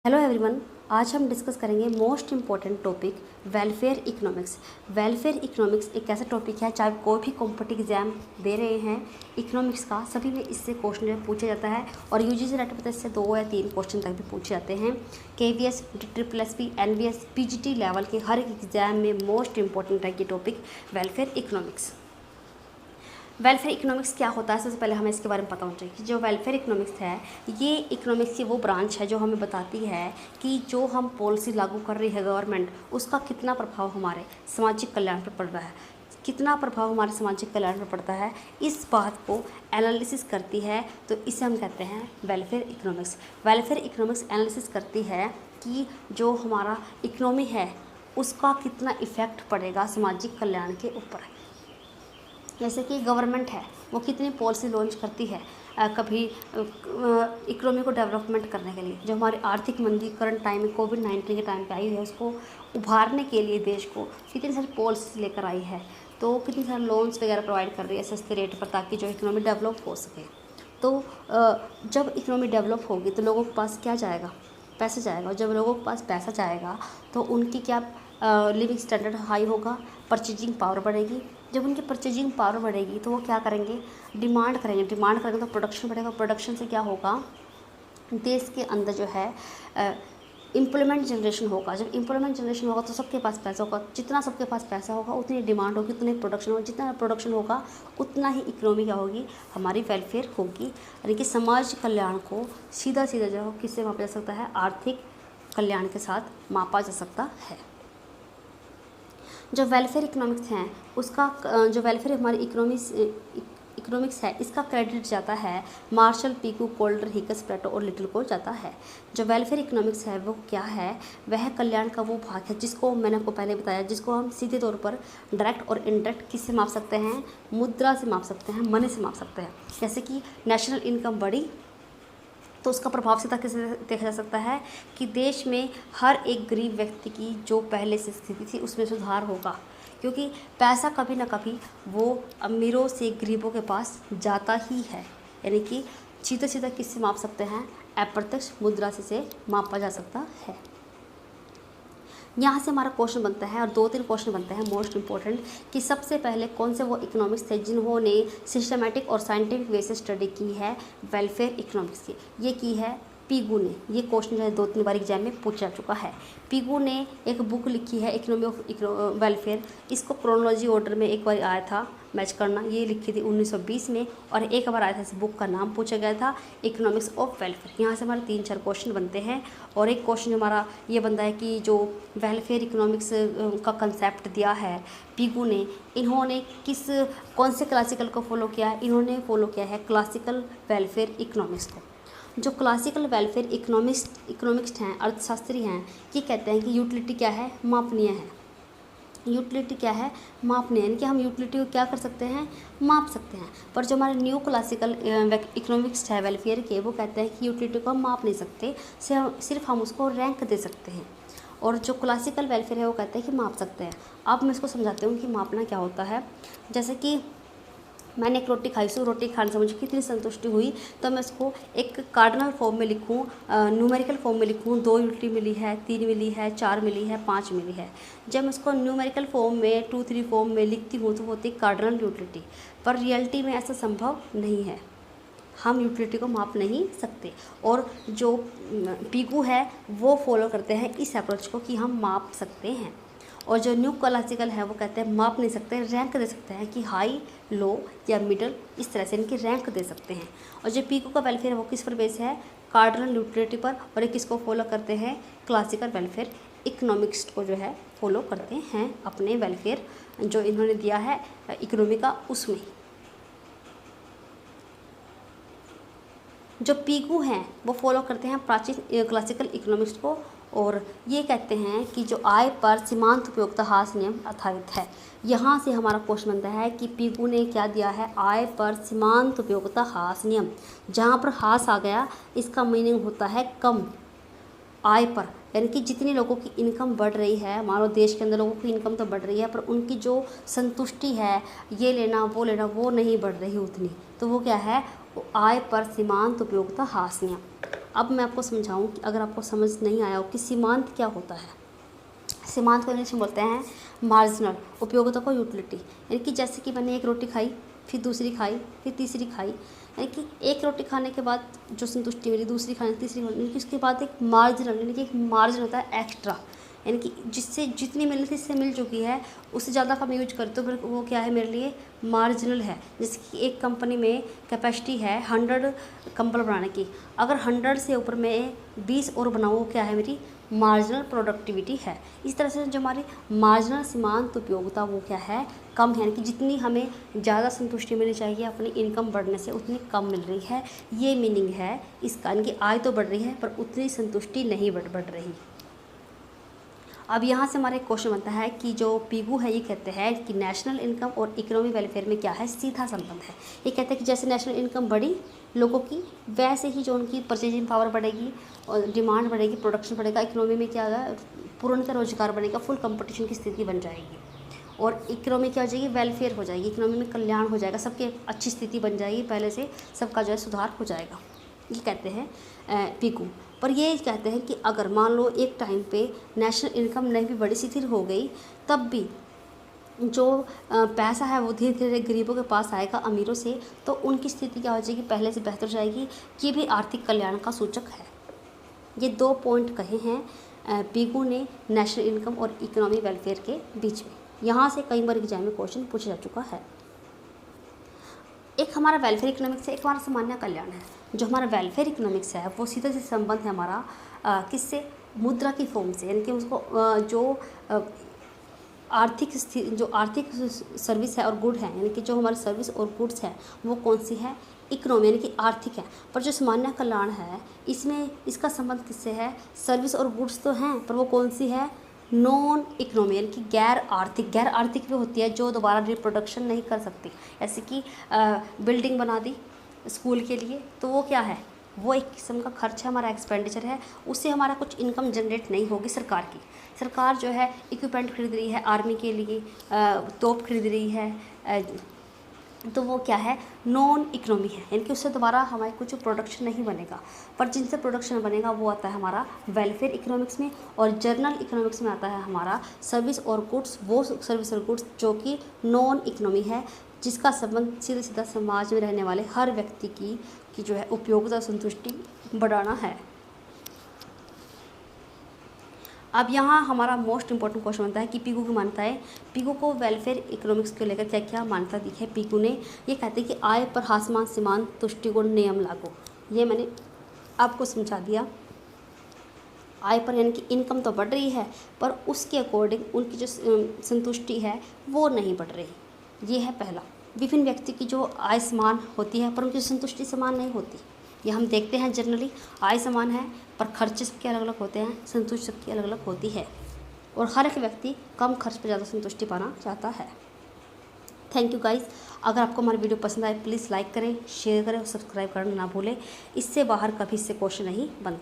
Hello everyone, आज हम discuss करेंगे most important topic welfare economics. Welfare economics एक ऐसा टॉपिक है, चाहे कोई भी कॉम्पिटिटिव एग्जाम दे रहे हैं इकोनॉमिक्स का, सभी में इससे क्वेश्चन जो पूछा जाता है और यूजीसी नेट पर इससे 2 या 3 क्वेश्चन तक भी पूछे जाते हैं। KVS, triple SP, NVS, PGT level के हर एक एग्जाम में मोस्ट इम्पॉर्टेंट है ये topic welfare economics. Welfare economics क्या होता है, सबसे पहले हमें इसके बारे में पता होना चाहिए कि जो वेलफेयर इकोनॉमिक्स है ये इकोनॉमिक्स की वो ब्रांच है जो हमें बताती है कि जो हम पॉलिसी लागू कर रही है गवर्नमेंट, उसका कितना प्रभाव हमारे सामाजिक कल्याण पर पड़ रहा है, कितना प्रभाव हमारे सामाजिक कल्याण पर पड़ता है, इस बात को एनालिसिस करती है। तो इसे हम कहते हैं welfare economics. Welfare economics analysis करती है कि जो हमारा इकोनॉमी है उसका कितना इफ़ेक्ट पड़ेगा सामाजिक कल्याण के ऊपर। जैसे कि गवर्नमेंट है वो कितनी पॉलिसी लॉन्च करती है कभी इकोनॉमी को डेवलपमेंट करने के लिए, जो हमारी आर्थिक मंदी करंट टाइम में कोविड-19 के टाइम पे आई है उसको उभारने के लिए देश को कितनी सारी पॉलिसी लेकर आई है। तो कितनी सारे लोन्स वगैरह प्रोवाइड कर रही है सस्ते रेट पर, ताकि जो इकोनॉमी डेवलप हो सके। तो जब इकोनॉमी डेवलप होगी तो लोगों के पास क्या जाएगा, पैसा जाएगा, और जब लोगों के पास पैसा जाएगा तो उनकी क्या लिविंग स्टैंडर्ड हाई होगा, परचेजिंग पावर बढ़ेगी। जब उनकी परचेजिंग पावर बढ़ेगी तो वो क्या करेंगे, डिमांड करेंगे तो प्रोडक्शन बढ़ेगा। प्रोडक्शन से क्या होगा, देश के अंदर जो है एम्प्लॉयमेंट जनरेशन होगा। जब एम्प्लॉयमेंट जनरेशन होगा तो सबके पास पैसा होगा, जितना सबके पास पैसा होगा उतनी डिमांड होगी, उतनी प्रोडक्शन होगा, जितना प्रोडक्शन होगा उतना ही इकोनॉमी क्या होगी, हमारी वेलफेयर होगी। यानी कि समाज कल्याण को सीधा जो किससे मापा जा सकता है, आर्थिक कल्याण के साथ मापा जा सकता है। जो वेलफेयर इकोनॉमिक्स हैं उसका जो वेलफेयर हमारी इकोनॉमिक्स है इसका क्रेडिट जाता है मार्शल, पीकू, कोल्डर, हिकस, प्लेटो और लिटिल को जाता है। जो वेलफेयर इकोनॉमिक्स है वो क्या है, वह कल्याण का वो भाग है जिसको मैंने आपको पहले बताया, जिसको हम सीधे तौर पर डायरेक्ट और इनडायरेक्ट किससे माप सकते हैं, मुद्रा से माप सकते हैं, मनी से माप सकते हैं। जैसे कि नेशनल इनकम बढ़ी तो उसका प्रभाव सीधा कैसे देखा जा सकता है कि देश में हर एक गरीब व्यक्ति की जो पहले से स्थिति थी उसमें सुधार होगा, क्योंकि पैसा कभी ना कभी वो अमीरों से गरीबों के पास जाता ही है। यानी कि सीधा किससे माप सकते हैं, अप्रत्यक्ष मुद्रा से मापा जा सकता है। यहाँ से हमारा क्वेश्चन बनता है और 2-3 क्वेश्चन बनते हैं मोस्ट इम्पोर्टेंट, कि सबसे पहले कौन से वो इकोनॉमिक्स थे जिन्होंने सिस्टमेटिक और साइंटिफिक वे से स्टडी की है वेलफेयर इकोनॉमिक्स की। ये की है पीगू ने। ये क्वेश्चन जो है 2-3 बार एग्जाम में पूछा चुका है। पीगू ने एक बुक लिखी है इकोनॉमी ऑफ वेलफेयर। इसको क्रोनोलॉजी ऑर्डर में एक बार आया था मैच करना, ये लिखी थी 1920 में, और एक बार आया था इस बुक का नाम पूछा गया था इकोनॉमिक्स ऑफ वेलफेयर। यहाँ से हमारे 3-4 क्वेश्चन बनते हैं। और एक क्वेश्चन हमारा ये बनता है कि जो वेलफेयर इकोनॉमिक्स का कंसेप्ट दिया है पीगू ने, इन्होंने कौन से क्लासिकल को फॉलो किया है, इन्होंने फॉलो किया है क्लासिकल वेलफेयर इकोनॉमिक्स को। जो क्लासिकल वेलफेयर इकोनॉमिक्स हैं, अर्थशास्त्री हैं, ये कहते हैं कि यूटिलिटी क्या है, मापनीय है। यूटिलिटी क्या है, मापनीय, यानी कि हम यूटिलिटी को क्या कर सकते हैं, माप सकते हैं। पर जो हमारे न्यू क्लासिकल इकोनॉमिक्स है वेलफेयर के, वो कहते हैं कि यूटिलिटी को हम माप नहीं सकते, सिर्फ हम उसको रैंक दे सकते हैं। और जो क्लासिकल वेलफेयर है वो कहते हैं कि माप सकते हैं। अब मैं इसको समझाती हूँ कि मापना क्या होता है। जैसे कि मैंने एक रोटी खाई, सो रोटी खाने से मुझे कितनी संतुष्टि हुई, तो मैं इसको एक कार्डिनल फॉर्म में लिखूँ, न्यूमेरिकल फॉर्म में लिखूँ, 2 यूनिटी मिली है, 3 मिली है, 4 मिली है, 5 मिली है। जब मैं इसको न्यूमेरिकल फॉर्म में 2-3 फॉर्म में लिखती हूँ तो होती है कार्डिनल यूटिलिटी। पर रियलिटी में ऐसा संभव नहीं है, हम यूटिलिटी को माप नहीं सकते। और जो पीगू है वो फॉलो करते हैं इस अप्रोच को कि हम माप सकते हैं। और जो न्यू क्लासिकल है वो कहते हैं माप नहीं सकते, रैंक दे सकते हैं कि हाई, लो या मिडल, इस तरह से इनकी रैंक दे सकते हैं। और जो पीकू का वेलफेयर है वो किस पर बेस है, कार्डिनल यूटिलिटी पर। और एक किसको फॉलो करते हैं, क्लासिकल वेलफेयर इकोनॉमिक्स को जो है फॉलो करते हैं अपने वेलफेयर जो इन्होंने दिया है इकोनॉमी का, उसमें। जो पीगू हैं वो फॉलो करते हैं प्राचीन क्लासिकल इकोनॉमिक्स को, और ये कहते हैं कि जो आय पर सीमांत उपयोगिता ह्रास नियम आधारित है। यहाँ से हमारा क्वेश्चन बनता है कि पीगू ने क्या दिया है, आय पर सीमांत उपयोगिता ह्रास नियम। जहाँ पर ह्रास आ गया इसका मीनिंग होता है कम आय पर, यानी कि जितनी लोगों की इनकम बढ़ रही है, हमारे देश के अंदर लोगों की इनकम तो बढ़ रही है पर उनकी जो संतुष्टि है, ये लेना वो नहीं बढ़ रही उतनी, तो वो क्या है, वो आय पर सीमांत उपयोगिता ह्रास नियम। अब मैं आपको समझाऊँ कि अगर आपको समझ नहीं आया हो कि सीमांत क्या होता है। सीमांत को इंग्लिश में बोलते हैं मार्जिनल, उपयोगिता को यूटिलिटी। यानी कि जैसे कि मैंने एक रोटी खाई, फिर दूसरी खाई, फिर तीसरी खाई, यानी कि एक रोटी खाने के बाद जो संतुष्टि मिली, दूसरी खाने तीसरी खाने, यानी कि उसके बाद एक मार्जिनल, यानी कि एक मार्जिन होता है एक्स्ट्रा, यानी कि जिससे जितनी मिलनी थी इससे मिल चुकी है, उससे ज़्यादा का मैं यूज करते हो, फिर वो क्या है मेरे लिए मार्जिनल है। जैसे कि एक कंपनी में कैपेसिटी है 100 कंबल बनाने की, अगर 100 से ऊपर मैं 20 और बनाऊँ, वो क्या है मेरी मार्जिनल प्रोडक्टिविटी है। इस तरह से जो हमारी मार्जिनल सीमांत उपयोगिता वो क्या है कम है, यानी कि जितनी हमें ज़्यादा संतुष्टि मिलनी चाहिए अपनी इनकम बढ़ने से उतनी कम मिल रही है, ये मीनिंग है इसका। यानी कि आय तो बढ़ रही है पर उतनी संतुष्टि नहीं बढ़ रही। अब यहाँ से हमारा एक क्वेश्चन बनता है कि जो पीगू है ये कहते हैं कि नेशनल इनकम और इकोनॉमी वेलफेयर में क्या है सीधा संबंध है। ये कहते हैं कि जैसे नेशनल इनकम बढ़ी लोगों की, वैसे ही जो उनकी परचेजिंग पावर बढ़ेगी और डिमांड बढ़ेगी, प्रोडक्शन बढ़ेगा, इकोनॉमी में क्या होगा पूर्णतः रोजगार बनेगा, फुल कंपटीशन की स्थिति बन जाएगी और इकोनॉमी क्या हो जाएगी वेलफेयर हो जाएगी, इकोनॉमी में कल्याण हो जाएगा, सबकी अच्छी स्थिति बन जाएगी, पहले से सबका जो है सुधार हो जाएगा। ये कहते हैं पीकू। पर ये कहते हैं कि अगर मान लो एक टाइम पे नेशनल इनकम नहीं भी बड़ी शिथिल हो गई, तब भी जो पैसा है वो धीरे धीरे गरीबों के पास आएगा अमीरों से, तो उनकी स्थिति क्या हो जाएगी पहले से बेहतर हो जाएगी। ये भी आर्थिक कल्याण का सूचक है। ये 2 पॉइंट कहे हैं पीकू ने नेशनल इनकम और इकोनॉमी वेलफेयर के बीच में। यहाँ से कई बार एग्जाम में क्वेश्चन पूछा जा चुका है। एक हमारा वेलफेयर इकोनॉमिक्स है, एक हमारा सामान्य कल्याण है। जो हमारा वेलफेयर इकोनॉमिक्स है वो सीधा सीधा संबंध है हमारा किससे, मुद्रा की फॉर्म से, यानी कि उसको जो आर्थिक सर्विस है और गुड है, यानी कि जो हमारी सर्विस और गुड्स है वो कौन सी है, इकोनॉमी यानी कि आर्थिक है। पर जो सामान्य कल्याण है इसमें इसका संबंध किससे है, सर्विस और गुड्स तो हैं पर वो कौन सी है, नॉन इकोनॉमी यानी कि गैर आर्थिक भी होती है जो दोबारा रिप्रोडक्शन नहीं कर सकती। जैसे कि बिल्डिंग बना दी स्कूल के लिए, तो वो क्या है, वो एक किस्म का खर्च है, हमारा एक्सपेंडिचर है, उससे हमारा कुछ इनकम जनरेट नहीं होगी सरकार की। सरकार जो है इक्विपमेंट खरीद रही है आर्मी के लिए, तोप खरीद रही है, तो वो क्या है नॉन इकोनॉमी है, यानी कि उससे दोबारा हमारे कुछ प्रोडक्शन नहीं बनेगा। पर जिनसे प्रोडक्शन बनेगा वो आता है हमारा वेलफेयर इकोनॉमिक्स में, और जर्नल इकोनॉमिक्स में आता है हमारा सर्विस और गुड्स, वो सर्विस और गुड्स जो कि नॉन इकोनॉमी है, जिसका संबंध सीधा सीधा समाज में रहने वाले हर व्यक्ति की जो है उपयोगिता संतुष्टि बढ़ाना है। अब यहाँ हमारा मोस्ट इंपॉर्टेंट क्वेश्चन बनता है कि पीकू की मान्यताएं, पीकू को वेलफेयर इकोनॉमिक्स को लेकर क्या क्या मान्यता दी है पीकू ने। ये कहते हैं कि आय पर हासमान सीमांत तुष्टिगुण नियम लागू, ये मैंने आपको समझा दिया। आय पर यानी कि इनकम तो बढ़ रही है पर उसके अकॉर्डिंग उनकी जो संतुष्टि है वो नहीं बढ़ रही, ये है पहला। विभिन्न व्यक्ति की जो आय समान होती है पर उनकी संतुष्टि समान नहीं होती, ये हम देखते हैं। जनरली आय समान है पर खर्चे सबके अलग अलग होते हैं, संतुष्टि सबकी अलग अलग होती है और हर एक व्यक्ति कम खर्च पर ज़्यादा संतुष्टि पाना चाहता है। Thank you guys. अगर आपको हमारी वीडियो पसंद आए प्लीज़ लाइक करें, शेयर करें और सब्सक्राइब करना ना भूलें। इससे बाहर कभी इससे क्वेश्चन नहीं बनता।